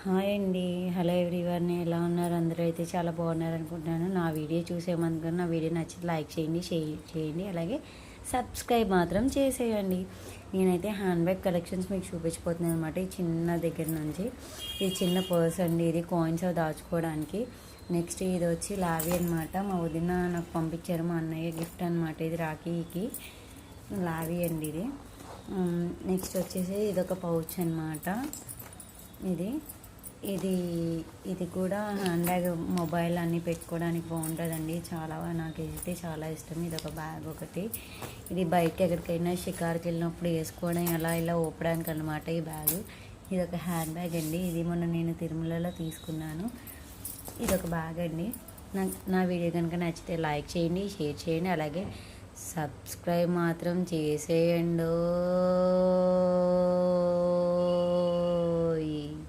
Hi అండి. Hello everyone. ఎలా ఉన్నారు? అందరూ అయితే చాలా బాగున్నారు అనుకుంటున్నాను. నా వీడియో చూసేమందుకు నా వీడియో నచ్చితే లైక్ చేయండి, షేర్ చేయండి, అలాగే సబ్స్క్రైబ్ మాత్రం చేసేయండి. నేనైతే హ్యాండ్ బ్యాగ్ కలెక్షన్స్ మీకు చూపించిపోతున్నాను అనమాట. ఈ చిన్న దగ్గర నుంచి ఇది చిన్న పర్స్ అండి. ఇది కాయిన్స్ అవి దాచుకోవడానికి. నెక్స్ట్ ఇది వచ్చి లావీ అనమాట. మా వదిన నాకు పంపించారు, మా అన్నయ్య గిఫ్ట్ అనమాట. ఇది రాఖీకి లావీ అండి ఇది. నెక్స్ట్ వచ్చేసి ఇదొక పౌచ్ అనమాట. ఇది ఇది ఇది కూడా హ్యాండ్ బ్యాగ్, మొబైల్ అన్నీ పెట్టుకోవడానికి బాగుంటుందండి. చాలా నాకైతే చాలా ఇష్టం. ఇది ఒక బ్యాగ్ ఒకటి. ఇది బయటకి ఎక్కడికైనా షికార్కి వెళ్ళినప్పుడు వేసుకోవడం అలా ఇలా ఊపడానికి అనమాట ఈ బ్యాగ్. ఇది ఒక హ్యాండ్ బ్యాగ్ అండి. ఇది మొన్న నేను తిరుమలలో తీసుకున్నాను. ఇది ఒక బ్యాగ్ అండి. నా వీడియో కనుక నచ్చితే లైక్ చేయండి, షేర్ చేయండి, అలాగే సబ్స్క్రైబ్ మాత్రం చేసేయండి.